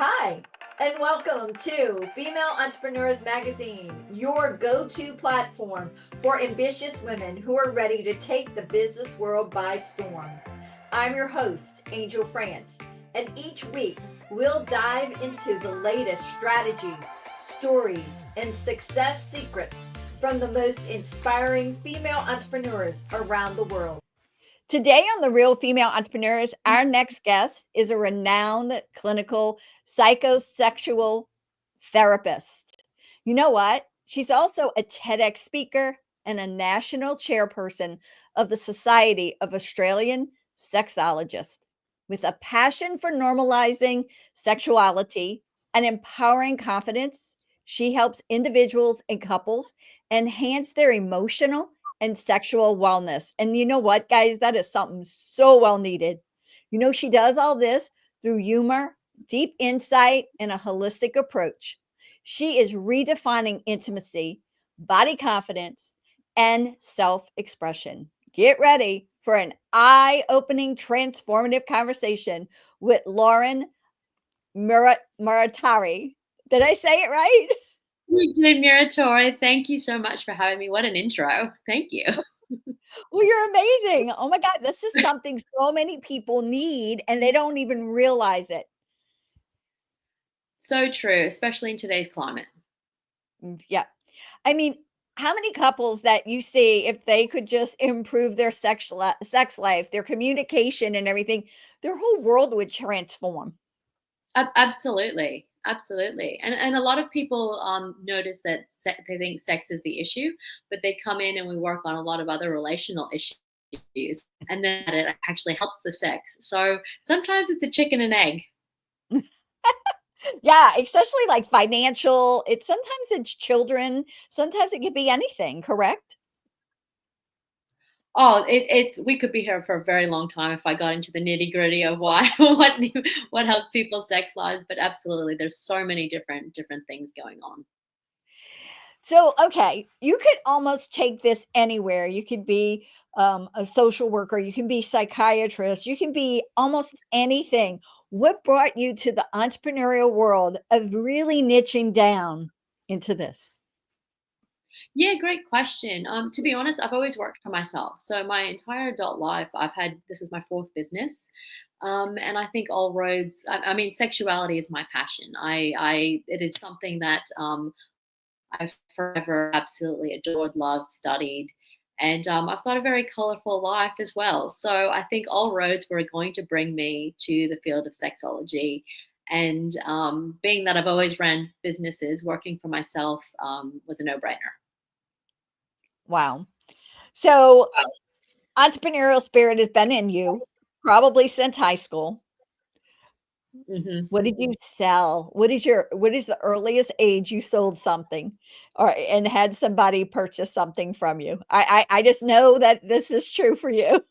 Hi, and welcome to Female Entrepreneurs Magazine, your go to platform for ambitious women who are ready to take the business world by storm. I'm your host, Angel France, and each week we'll dive into the latest strategies, stories, and success secrets from the most inspiring female entrepreneurs around the world. Today on The Real Female Entrepreneurs, our next guest is a renowned clinical psychosexual therapist. You know what? She's also a TEDx speaker and a national chairperson of the Society of Australian Sexologists. With a passion for normalizing sexuality and empowering confidence, she helps individuals and couples enhance their emotional and sexual wellness. And you know what, guys? That is something so well needed. She does all this through humor, deep insight, and a holistic approach. She is redefining intimacy, body confidence, and self expression. Get ready for an eye opening, transformative conversation with Lauren Muratore. Did I say it right? You did, Muratore. Thank you so much for having me. What an intro. Thank you. Well, you're amazing. Oh my God, this is something so many people need and they don't even realize it. So true, especially in today's climate. Yeah. I mean, how many couples that you see, if they could just improve their sex life, their communication and everything, their whole world would transform. Absolutely. Absolutely. And a lot of people notice that they think sex is the issue, but they come in and we work on a lot of other relational issues. And then it actually helps the sex. So sometimes it's a chicken and egg. Yeah, especially like financial. It's sometimes it's children, sometimes it could be anything, correct? Oh, it's we could be here for a very long time if I got into the nitty-gritty of why what helps people's sex lives, but absolutely there's so many different things going on. So, okay, you could almost take this anywhere. You could be a social worker, you can be psychiatrist, you can be almost anything. What brought you to the entrepreneurial world of really niching down into this? Yeah, great question. To be honest, I've always worked for myself. So my entire adult life, I've had this is my fourth business, and I think all roads. I mean, sexuality is my passion. It is something that I've forever absolutely adored, loved, studied, and I've got a very colorful life as well. So I think all roads were going to bring me to the field of sexology. And being that I've always ran businesses, working for myself was a no-brainer. Wow. So, entrepreneurial spirit has been in you probably since high school. Mhm. What did you sell? What is the earliest age you sold something or and had somebody purchase something from you? I just know that this is true for you.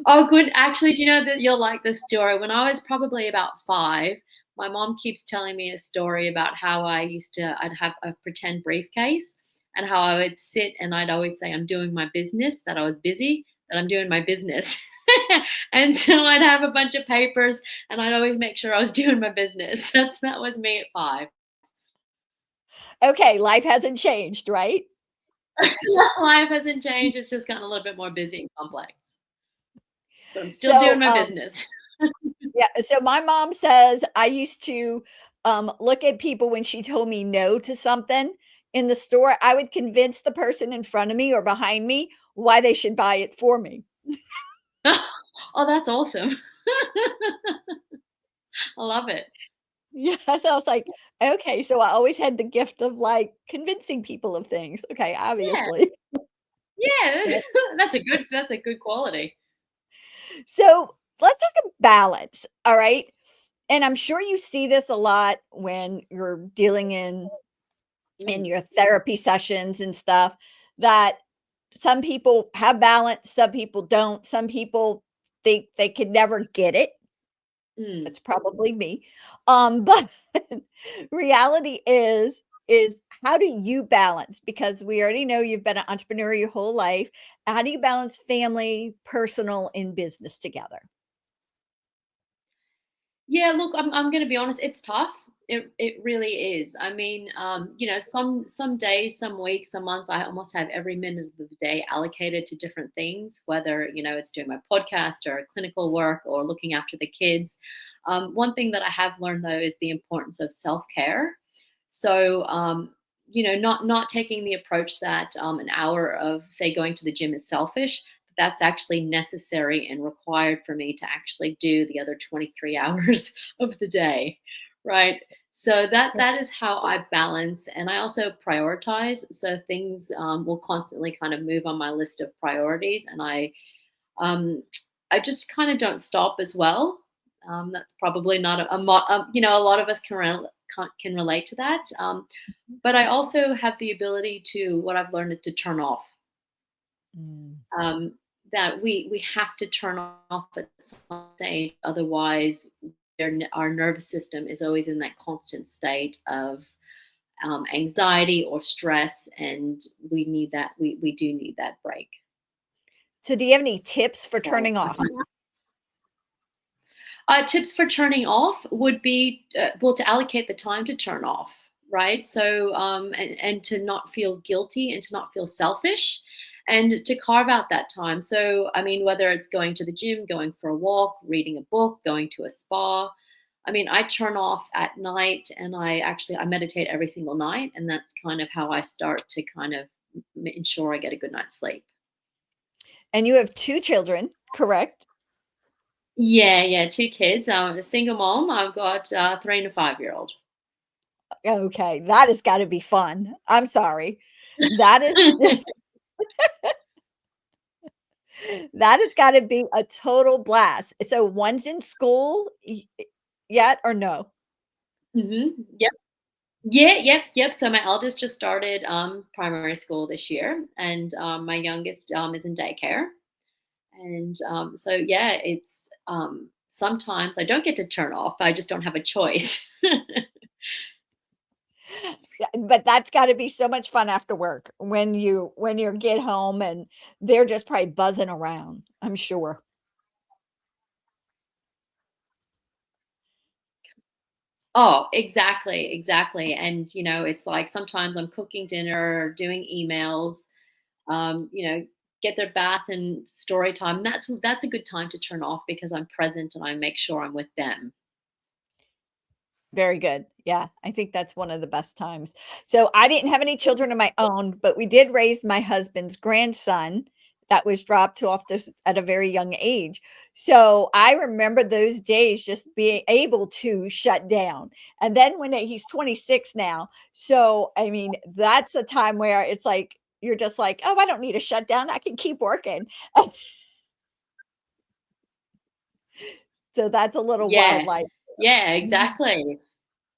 Oh, good. Actually, do you know that you'll like this story? When I was probably about 5, my mom keeps telling me a story about how I'd have a pretend briefcase and how I would sit and I'd always say, I'm doing my business, that I was busy, that I'm doing my business. And so I'd have a bunch of papers and I'd always make sure I was doing my business. That was me at 5. Okay, life hasn't changed, right? Life hasn't changed. It's just gotten a little bit more busy and complex. But I'm still doing So, my business. yeah, so my mom says I used to, look at people when she told me no to something in the store, I would convince the person in front of me or behind me why they should buy it for me. Oh, that's awesome. I love it. Yeah, so I was like, "Okay, so I always had the gift of, like, convincing people of things." Okay, Yeah, obviously. yeah, Yeah. that's a good quality. So, let's talk about balance, all right? And I'm sure you see this a lot when you're dealing in Mm. your therapy sessions and stuff, that some people have balance, some people don't, some people think they could never get it. Mm. That's probably me. But reality is how do you balance? Because we already know you've been an entrepreneur your whole life. How do you balance family, personal, and business together? Yeah, look, I'm going to be honest. It's tough. It really is. I mean, some days, some weeks, some months, I almost have every minute of the day allocated to different things. Whether it's doing my podcast or clinical work or looking after the kids. One thing that I have learned though is the importance of self care. So, not taking the approach that an hour of say going to the gym is selfish. That's actually necessary and required for me to actually do the other 23 hours of the day, right? So that is how I balance, and I also prioritize. So things will constantly kind of move on my list of priorities, and um, I just kind of don't stop as well. That's probably not a lot of us can relate to that. But I also have the ability to, what I've learned is to turn off. Mm. Um, that we have to turn off at some stage, otherwise our nervous system is always in that constant state of anxiety or stress, and we do need that break. So do you have any tips for So turning off? tips for turning off would be well, to allocate the time to turn off, right? So and to not feel guilty and to not feel selfish, and to carve out that time. So I mean, whether it's going to the gym, going for a walk, reading a book, going to a spa. I mean, I turn off at night, and I meditate every single night, and that's kind of how I start to kind of ensure I get a good night's sleep. And you have 2 children, correct? Yeah, yeah, two kids. I'm a single mom. I've got a 3 and a 5-year-old. Okay, that has gotta be fun. I'm sorry. That is that has gotta be a total blast. So one's in school yet or no? Yep. Yeah, yep. So my eldest just started primary school this year, and my youngest is in daycare. And so yeah, it's sometimes I don't get to turn off. I just don't have a choice. Yeah, but that's gotta be so much fun after work when you get home and they're just probably buzzing around, I'm sure. Oh, exactly, exactly. And it's like sometimes I'm cooking dinner, doing emails, get their bath and story time. That's a good time to turn off because I'm present and I make sure I'm with them. Very good. Yeah, I think that's one of the best times. So I didn't have any children of my own, but we did raise my husband's grandson that was dropped off at a very young age. So I remember those days just being able to shut down. And then he's 26 now. So I mean, that's a time where it's like you're just like, oh, I don't need to shut down. I can keep working. So that's a little wild Yeah. life. Yeah, Mhm. exactly.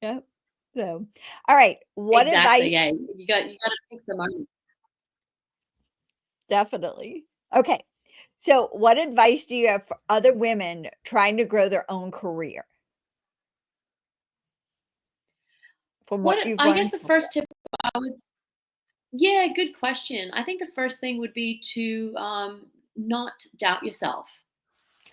Yep. So, all right. What Exactly, advice? yeah. You gotta pick the moment. Definitely. Okay. So, what advice do you have for other women trying to grow their own career from What what you've I guess learned the so far? first tip I would Yeah, good question. I think the first thing would be to not doubt yourself.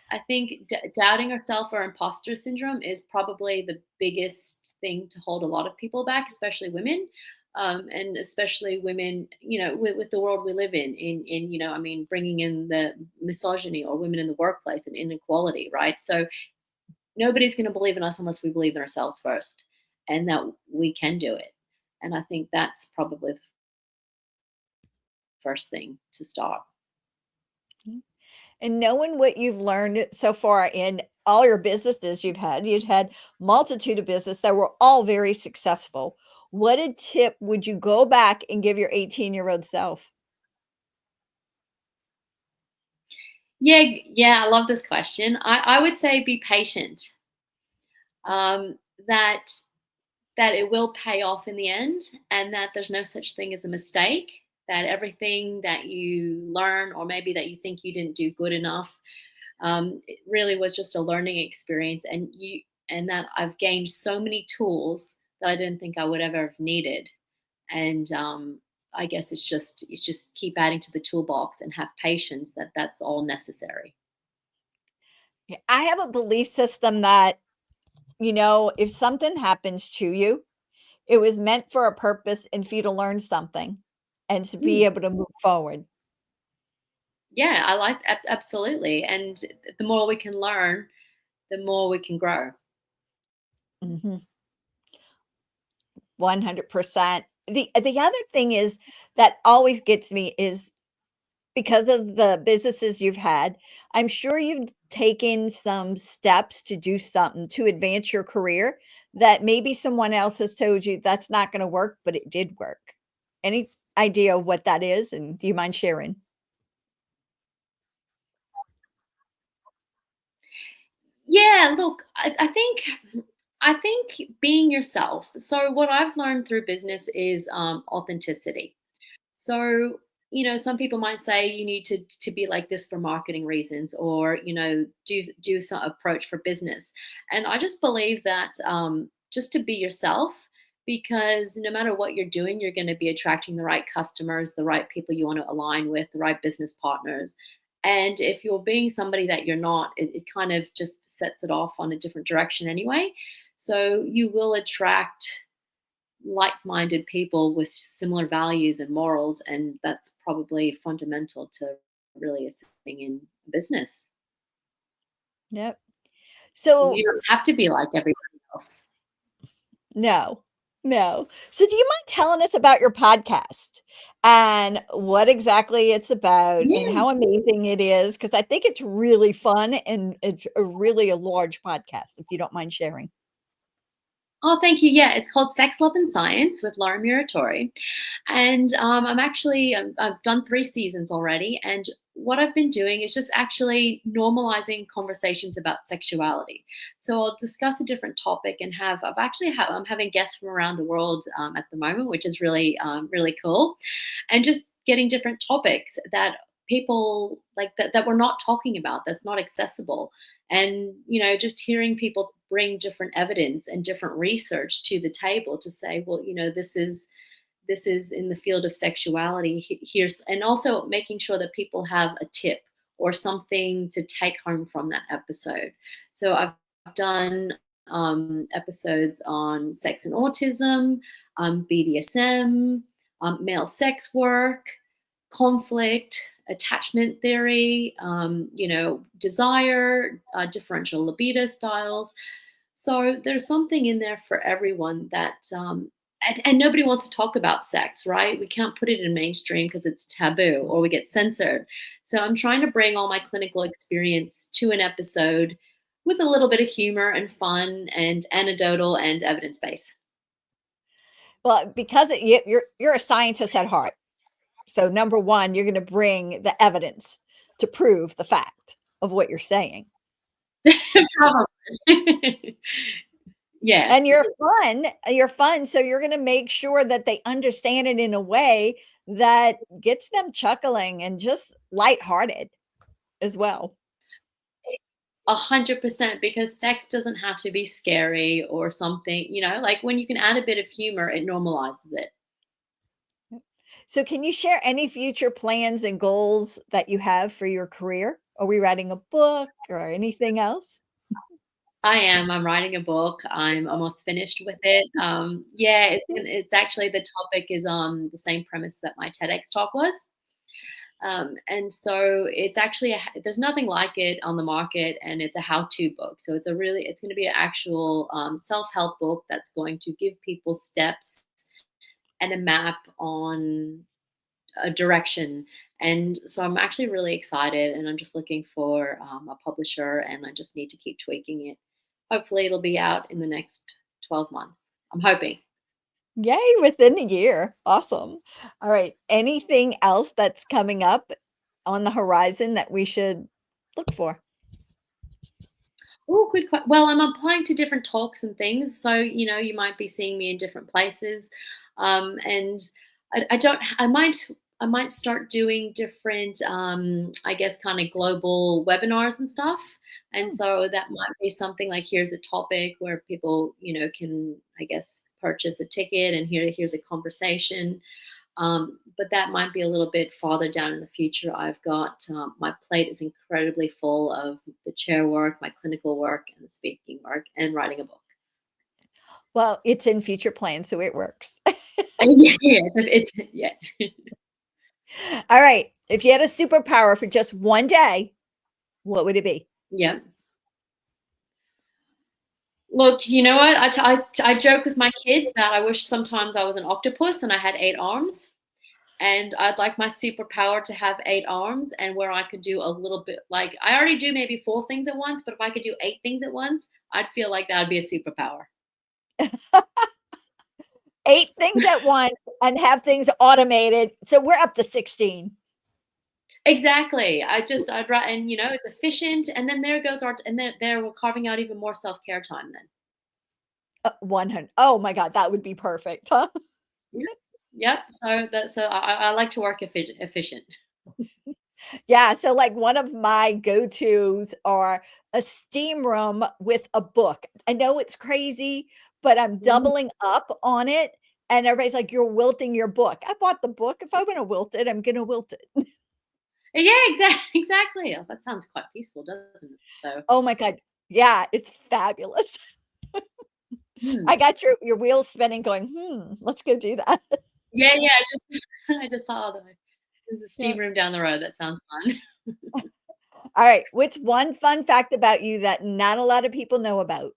I think doubting yourself or imposter syndrome is probably the biggest thing to hold a lot of people back, especially women, and especially women. With the world we live in I mean, bringing in the misogyny or women in the workplace and inequality, right? So nobody's going to believe in us unless we believe in ourselves first, and that we can do it. And I think that's probably the first thing to start. Mhm. And knowing what you've learned so far in all your businesses you've had multitude of business that were all very successful. What a tip would you go back and give your 18-year-old self? Yeah, yeah, I love this question. I would say be patient. Um, that that it will pay off in the end, and that there's no such thing as a mistake. That everything that you learn, or maybe that you think you didn't do good enough, it really was just a learning experience, and that I've gained so many tools that I didn't think I would ever have needed. And I guess it's just keep adding to the toolbox and have patience. That's all necessary. Yeah, I have a belief system that if something happens to you, it was meant for a purpose and for you to learn something and to be Mm. able to move forward. Yeah, I like absolutely. And the more we can learn, the more we can grow. Mhm. 100%. The other thing is that always gets me is because of the businesses you've had, I'm sure you've taken some steps to do something to advance your career that maybe someone else has told you that's not gonna work, but it did work. Any idea what that is, and do you mind sharing? Yeah, look, I think being yourself. So what I've learned through business is authenticity. So, some people might say you need to be like this for marketing reasons, or do some approach for business. And I just believe that just to be yourself, because no matter what you're doing, you're going to be attracting the right customers, the right people you want to align with, the right business partners. And if you're being somebody that you're not, it kind of just sets it off on a different direction anyway. So you will attract like-minded people with similar values and morals, and that's probably fundamental to really assisting in business. Yep. 'Cause So you don't have to be like everybody else. no, no. So do you mind telling us about your podcast and what exactly it's about and Yeah. how amazing it is? Because I think it's really fun and it's a really a large podcast, if you don't mind sharing. Oh, thank you. Yeah, it's called Sex, Love, and Science with Lauren Muratore. And I've done 3 seasons already. And what I've been doing is just actually normalizing conversations about sexuality. So I'll discuss a different topic and I'm having guests from around the world at the moment, which is really cool. And just getting different topics that people like that we're not talking about, that's not accessible. And just hearing people bring different evidence and different research to the table to say, well, this is in the field of sexuality. Here's, and also making sure that people have a tip or something to take home from that episode. So I've done episodes on sex and autism, BDSM, male sex work, conflict, attachment theory, desire, differential libido styles. So there's something in there for everyone and nobody wants to talk about sex, right? We can't put it in mainstream because it's taboo or we get censored. So I'm trying to bring all my clinical experience to an episode with a little bit of humor and fun and anecdotal and evidence based. Well, because you're a scientist at heart. So number 1, you're gonna bring the evidence to prove the fact of what you're saying. Probably. Yeah. And you're fun, so you're gonna make sure that they understand it in a way that gets them chuckling and just lighthearted as well. 100%, because sex doesn't have to be scary or something, like when you can add a bit of humor, it normalizes it. So can you share any future plans and goals that you have for your career? Are we writing a book or anything else? I'm writing a book. I'm almost finished with it. Yeah, it's actually, the topic is on the same premise that my TEDx talk was. And so it's actually there's nothing like it on the market, and it's a how-to book. So it's going to be an actual self-help book that's going to give people steps and a map on a direction. And so I'm actually really excited, and I'm just looking for a publisher, and I just need to keep tweaking it. Hopefully, it'll be out in the next 12 months. I'm hoping. Yay, within a year. Awesome. All right. Anything else that's coming up on the horizon that we should look for? Oh, good. Well, I'm applying to different talks and things, so you might be seeing me in different places, and I don't. I might start doing different, I guess, kind of global webinars and stuff. And Hmm. so that might be something like, here's a topic where people, can, I guess, purchase a ticket, and here's a conversation. But that might be a little bit farther down in the future. I've got my plate is incredibly full of the chair work, my clinical work, and the speaking work, and writing a book. Well, it's in future plans, so it works. Yeah, yeah, yeah. All right. If you had a superpower for just one day, what would it be? Yeah. Look, you know what? I joke with my kids that I wish sometimes I was an octopus and I had 8 arms, and I'd like my superpower to have 8 arms and where I could do a little bit like I already do maybe 4 things at once, but if I could do 8 things at once, I'd feel like that would be a superpower. 8 things at once and have things automated. So we're up to 16. Exactly. I'd rather, and it's efficient, and then there goes our and then there we're carving out even more self-care time then. 100. Oh my god, that would be perfect, huh? Yep. Yep. So I like to work efficient. Yeah, so, like, one of my go-tos are a steam room with a book. I know it's crazy, but I'm Mhm. doubling up on it, and everybody's like, "You're wilting your book." I bought the book. If I'm gonna wilt it, I'm gonna wilt it. Yeah, exactly. Oh, that sounds quite peaceful, doesn't it? So, Oh my god. Yeah, it's fabulous. I hmm. got your wheels spinning going, "Hmm, let's go do that." Yeah, yeah, I just I just thought, "Oh, there's a Yeah. steam room down the road. That sounds fun." Alright, what's one fun fact about you that not a lot of people know about?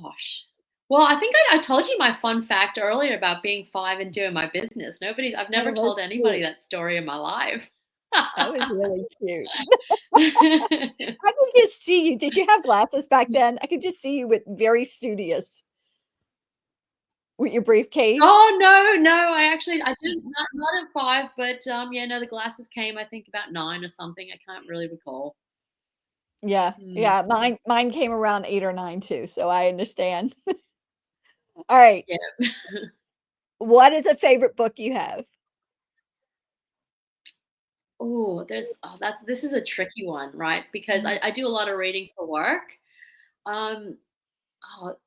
Gosh. Well, I think I told you my fun fact earlier about being 5 and doing my business. I've never Oh, that's told anybody cute. that story in my life. That was really cute. I could just see you. Did you have glasses back then? I could just see you with very studious with your briefcase. Oh, no, no, I didn't not at 5, but, yeah, no, the glasses came, I think, about 9 or something, I can't really recall. Yeah, Mm, yeah, mine came around 8 or 9 too, so I understand. Alright, yeah. what is a favorite book you have? That's this is a tricky one, right? Because Mhm. I do a lot of reading for work. Um, oh,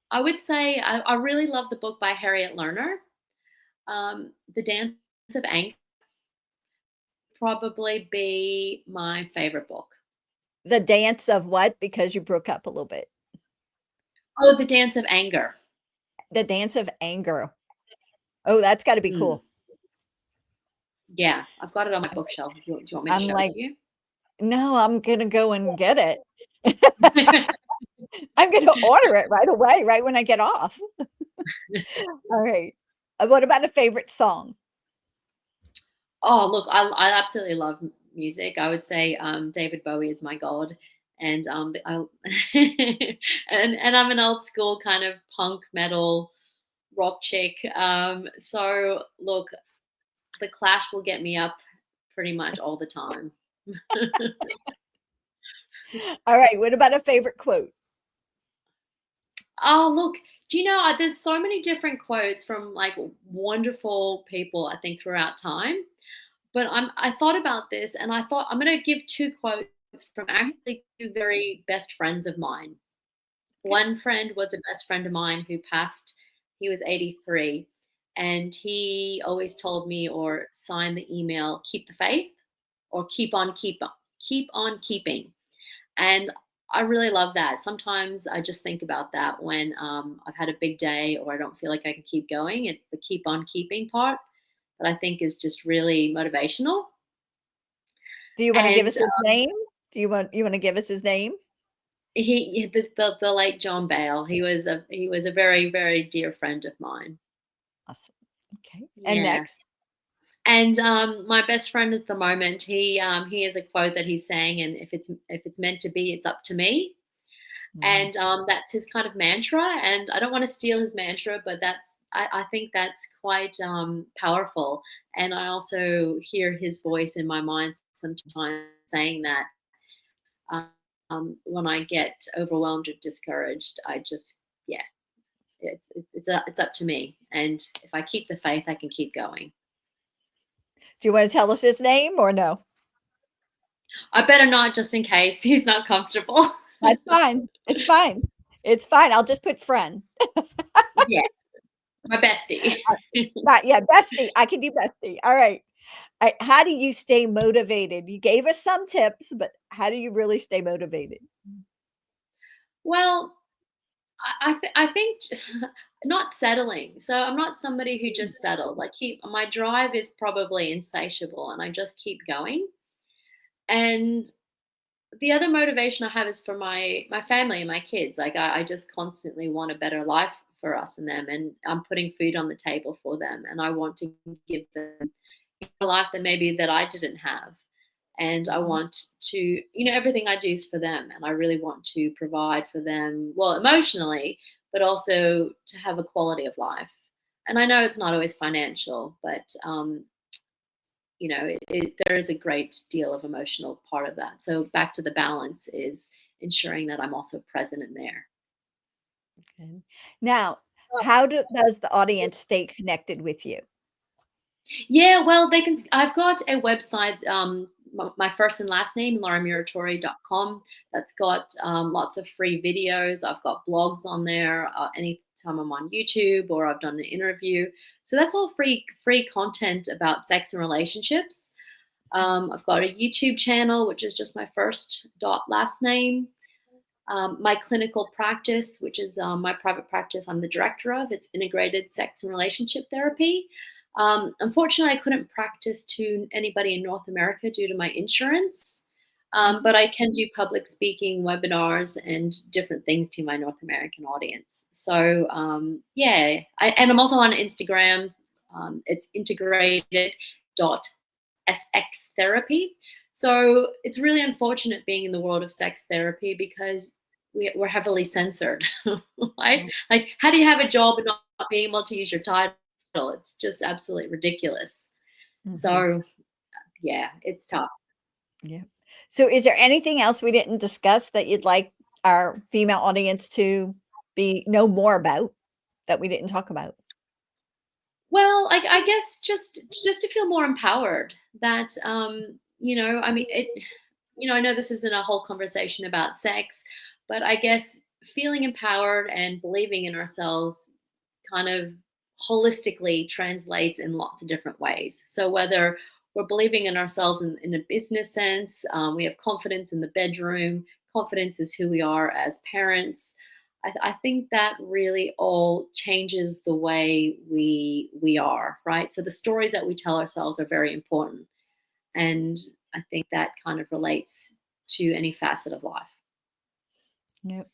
I would say I really love the book by Harriet Lerner. The Dance of Anger probably be my favorite book. The Dance of what? Because you broke up a little bit. Oh, The Dance of Anger. The Dance of Anger. Oh, that's gotta be Mm, cool. yeah, I've got it on my bookshelf. Do you want me to I'm show it like, to you? "No, I'm gonna go and get it." I'm gonna order it right away, right when I get off. Alright. What about a favorite song? Oh, look, I absolutely love music. I would say David Bowie is my god, and and I'm an old school kind of punk metal rock chick. So look, the Clash will get me up pretty much all the time. Alright, what about a favorite quote? Oh, look, do you know, there's so many different quotes from like wonderful people, I think, throughout time. But I thought about this and I thought I'm going to give 2 quotes from actually 2 very best friends of mine. Okay. One friend was a best friend of mine who passed, he was 83, and he always told me or signed the email, "Keep the faith," or keep on keeping." And I really love that. Sometimes I just think about that when I've had a big day or I don't feel like I can keep going. It's the keep on keeping part that I think is just really motivational. Do you wanna give And us his name? Do you wanna give us his name? the late John Bale, he was a very very dear friend of mine. Awesome. Okay. And Yeah. next? And my best friend at the moment, he has a quote that he's saying, and if it's meant to be, it's up to me. Mm. And that's his kind of mantra. And I don't want to steal his mantra, but I think that's quite powerful. And I also hear his voice in my mind sometimes saying that when I get overwhelmed or discouraged, I just yeah, it's up to me. And if I keep the faith, I can keep going. Do you wanna tell us his name or no? I better not, just in case he's not comfortable. That's fine. It's fine. It's fine. I'll just put friend. Yeah, my bestie. Not yeah, bestie. I can do bestie. Alright. How do you stay motivated? You gave us some tips, but how do you really stay motivated? Well, I think not settling. So I'm not somebody who just settles. My drive is probably insatiable, and I just keep going. And the other motivation I have is for my family and my kids. I just constantly want a better life for us and them, and I'm putting food on the table for them, and I want to give them a life that I didn't have. And I want to, everything I do is for them, and I really want to provide for them, well, emotionally, but also to have a quality of life. And I know it's not always financial, but there is a great deal of emotional part of that. So back to the balance is ensuring that I'm also present in there. Okay. Now, how does the audience stay connected with you? Yeah, well, they can. I've got a website, my first and last name, laurenmuratore.com. That's got lots of free videos. I've got blogs on there. Anytime I'm on YouTube or I've done an interview, so that's all free content about sex and relationships. I've got a YouTube channel, which is just my first dot last name. My clinical practice, which is my private practice, I'm the director of. It's integrated sex and relationship therapy. Unfortunately, I couldn't practice to anybody in North America due to my insurance, but I can do public speaking, webinars, and different things to my North American audience. So and I'm also on Instagram. It's integrated.sx therapy. So it's really unfortunate being in the world of sex therapy because we're heavily censored, right? Like, how do you have a job and not being able to use your title? It's just absolutely ridiculous. So, yeah, it's tough. Yeah. So is there anything else we didn't discuss that you'd like our female audience to know more about that we didn't talk about? Well, I guess just to feel more empowered that, I mean, I know this isn't a whole conversation about sex, but I guess feeling empowered and believing in ourselves kind of holistically translates in lots of different ways. So whether we're believing in ourselves in a business sense, we have confidence in the bedroom, confidence is who we are as parents. I think that really all changes the way we are, right? So the stories that we tell ourselves are very important. And I think that kind of relates to any facet of life. Yep.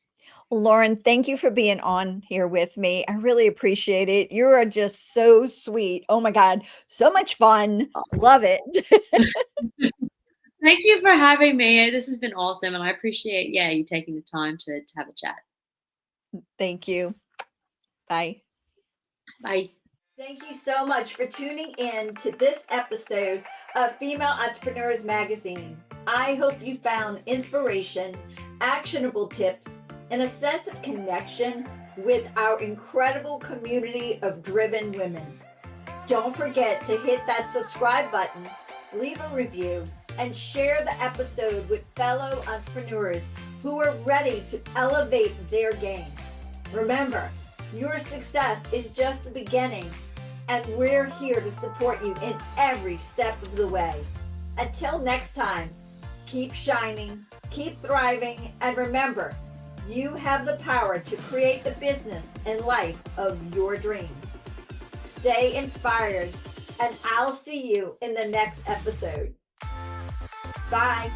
Well, Lauren, thank you for being on here with me. I really appreciate it. You are just so sweet. Oh my God, so much fun. Love it. Thank you for having me. This has been awesome. And I appreciate, you taking the time to have a chat. Thank you. Bye. Bye. Thank you so much for tuning in to this episode of Female Entrepreneurs Magazine. I hope you found inspiration, actionable tips, and a sense of connection with our incredible community of driven women. Don't forget to hit that subscribe button, leave a review, and share the episode with fellow entrepreneurs who are ready to elevate their game. Remember, your success is just the beginning, and we're here to support you in every step of the way. Until next time, keep shining, keep thriving, and remember, you have the power to create the business and life of your dreams. Stay inspired, and I'll see you in the next episode. Bye.